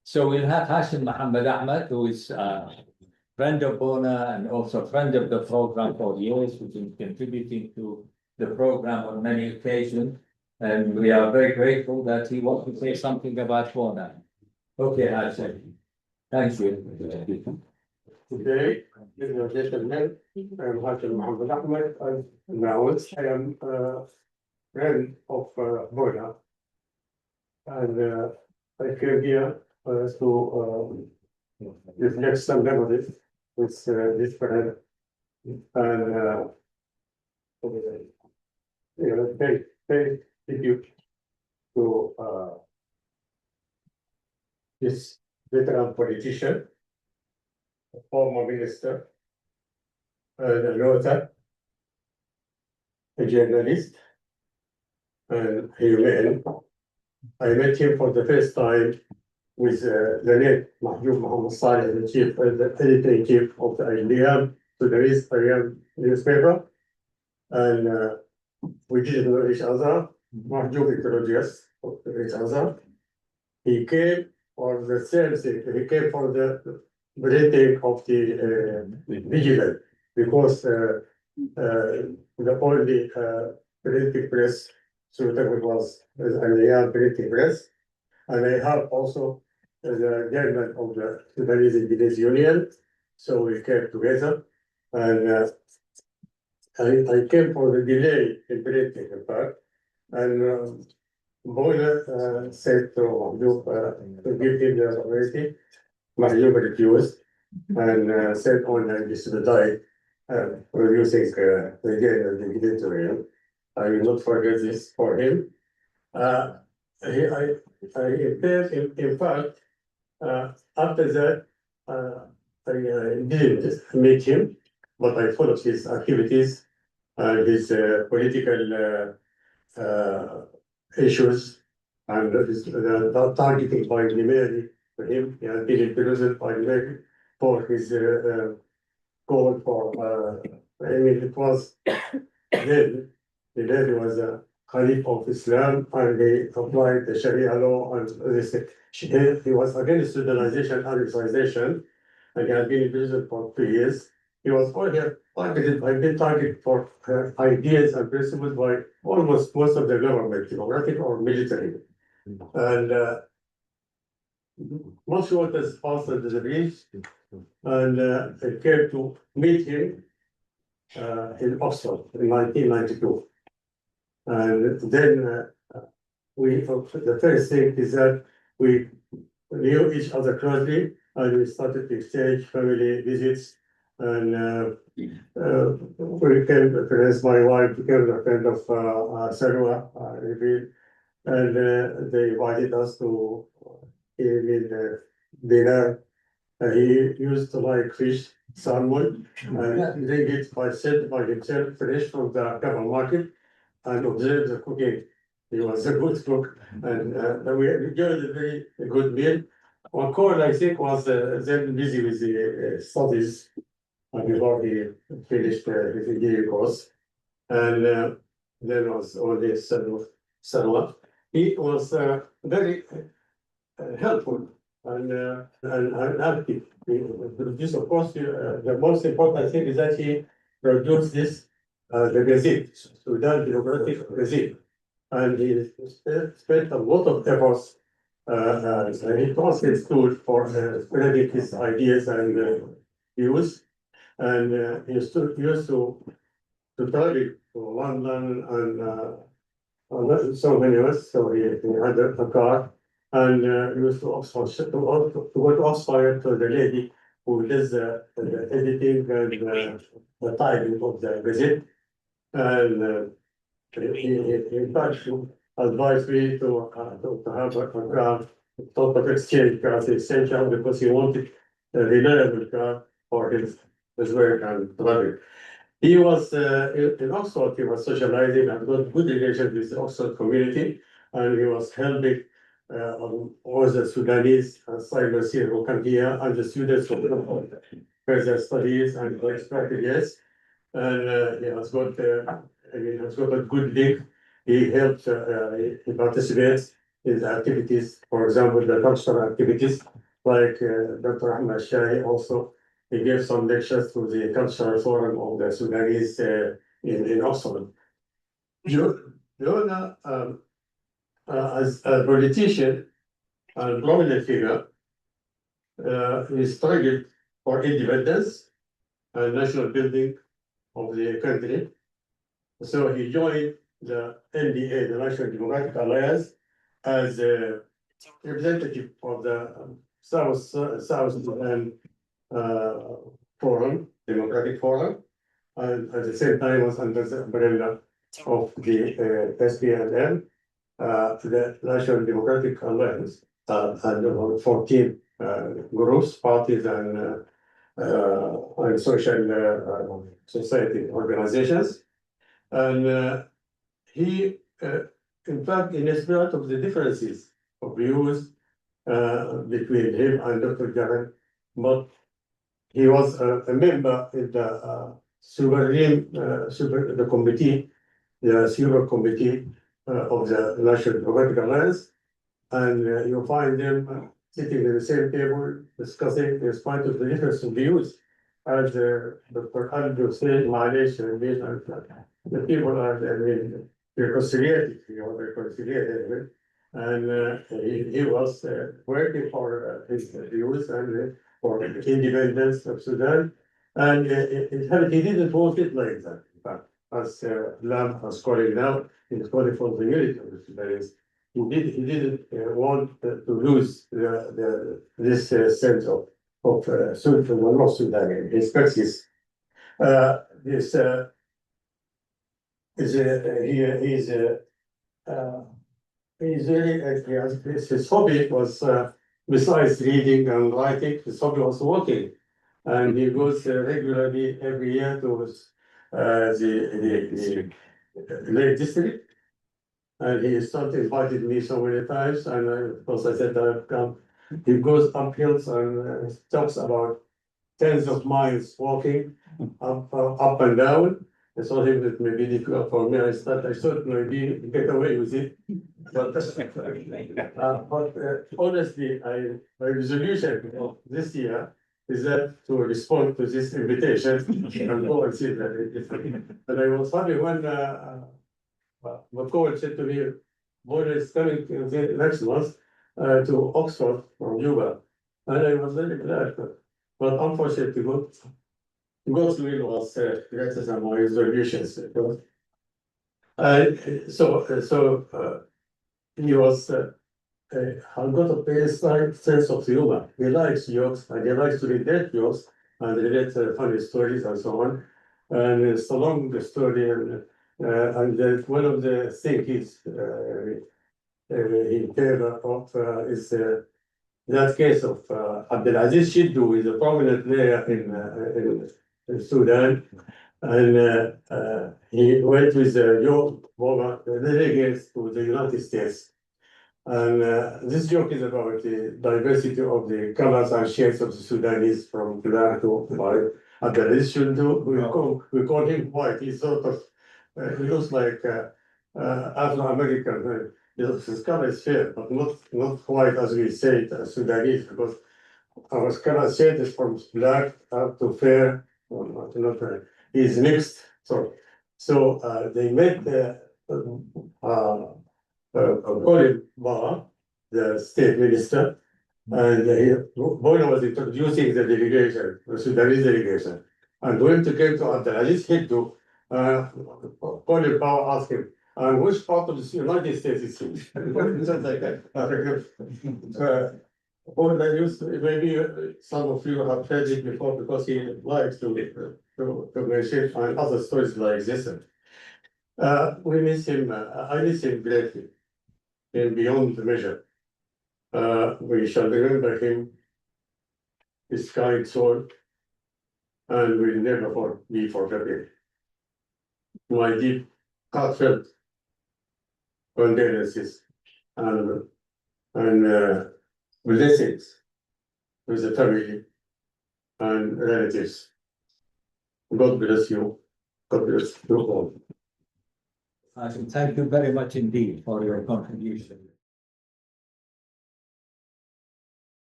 So we'll have Hashim Muhammed Ahmed, who is a friend of Bona and also friend of the program for years, who's been contributing to the program on many occasions. And we are very grateful that he wants to say something about Bona. Okay, Hashim. Thank you. Today, ladies and gentlemen, I am Hashim Muhammed Ahmed. I am a friend of Bona, and I came here to reflect some memories with this friend and pay tribute to this veteran politician, former minister, an author, a journalist, and human. I met him for the first time with the late Hashim Muhammed, the chief, the editor-in-chief of the Al-Shahi, Sudanese newspaper, and we didn't know each other. Mahjoub introduced each other. He came for the same thing. He came for the printing of the vigilant, because the only printing press suitable was Al-Shahi printing press, and I have also the chairman of the Sudanese Engineers Union, so we came together, and I came for the delay in printing, in fact, and Bona said to Mahjoub to give him the authority. Mahjoub refused and said on this to die producing the editorial. I will not forget this for him. In fact, after that, I didn't meet him, but I followed his activities and his political issues, and the targeting by Nimeri for him. He has been imprisoned by Nimeri for his call for, it was then, Nimeri was a Caliph of Islam, and they applied the Sharia law, and he was against Sudanization and Islamization, and he had been in prison for 2 years. He was targeted for ideas and principles by almost most of the government, democratic or military. And most of us sponsored the bridge, and I came to meet him in Oxford in 1992. And then the first thing is that we knew each other closely, and we started to exchange family visits, and we became friends. My wife became a friend of Sarwa, and they invited us to eat dinner. He used to like fish, salmon, and bring it by himself, fresh from the cover market, and observe the cooking. He was a good cook, and we enjoyed a very good meal. One call, I think, was then busy with the studies before he finished his engineering course, and then was only Sarwa. He was very helpful and active. This, of course, the most important thing is that he produced this the Gazette, Sudan Democratic Gazette, and he spent a lot of efforts. It was his tool for spreading his ideas and views, and he used to travel to London and so many others. So he had a car, and he used to Oxford to go to Oxford to the lady who does the editing and the typing of the Gazette. And he in fact advised me to have a car, sort of exchange car, essential, because he wanted a reliable car for his work and travel. He was in Oxford. He was socializing and got good relations with the Oxford community, and he was helping all the Sudanese asylum seekers who come here, and the students who further studies and strategies. And he has got a good link. He helped, he participates his activities, for example, the cultural activities, like Dr. Ahmed Al-Shahi also, he gave some lectures to the cultural forum of the Sudanese in Oxford. Jonah, as a politician and prominent figure, he struggled for independence and national building of the country. So he joined the NDA, the National Democratic Alliance, as a representative of the South Sudan Forum, Democratic Forum, and at the same time was under the umbrella of the SPLM, the National Democratic Alliance, and about 14 groups, parties, and social society organizations. And he, in fact, in spite of the differences of views between him and Dr. Jaran, but he was a member in the the committee, the Super Committee of the National Democratic Alliance, and you find them sitting at the same table discussing in spite of the difference of views. As Dr. Aldo said, Malaysia, the people are reconciliated, reconciliated, and he was working for his views and for independence of Sudan, and he didn't want it like that. In fact, as Lam was calling now, he's calling for the unity of the Sudanese. He didn't want to lose this sense of Sudan, North Sudan, in his practice. This he's really his hobby was besides reading and writing, his hobby was walking, and he goes regularly every year to the Lake District. And he started invited me so many times, and of course I said I've come. He goes up hills and talks about tens of miles walking up and down. I saw him that may be difficult for me. I thought maybe get away with it. But honestly, my resolution of this year is that to respond to this invitation and go and see that. And I was funny when McCall said to me, Bona is coming next month to Oxford from Juba. And I was very glad. But unfortunately, God's will was greater than my resolutions. He was got a very slight sense of humor. He likes jokes and he likes to relate jokes and relate funny stories and so on. And it's a long story, and one of the things he's in favor of is that case of Abdulaziz Shiddu, is a prominent player in Sudan, and he went with Joe Boma, the delegates to the United States. And this joke is about the diversity of the colors and shades of the Sudanese from black to white. Abdulaziz Shiddu, we call him white. He's sort of, he looks like Afro-American. His color is fair, but not white as we say it as Sudanese, because our color shade is from black up to fair, or not fair. He's mixed. So they met Colin Barr, the state minister, and Bona was introducing the delegation, the Sudanese delegation. And when they came to Abdulaziz Shiddu, Colin Barr asked him, and which part of the United States is he? Something like that. Maybe some of you have heard it before, because he likes to mention and other stories like this. We miss him. I miss him greatly, and beyond measure. We shall remember him, his kind soul, and will never be forgotten. My deep, heartfelt condolences and blessings with the family and relatives. God bless you. God bless you all. Thank you very much indeed for your contribution.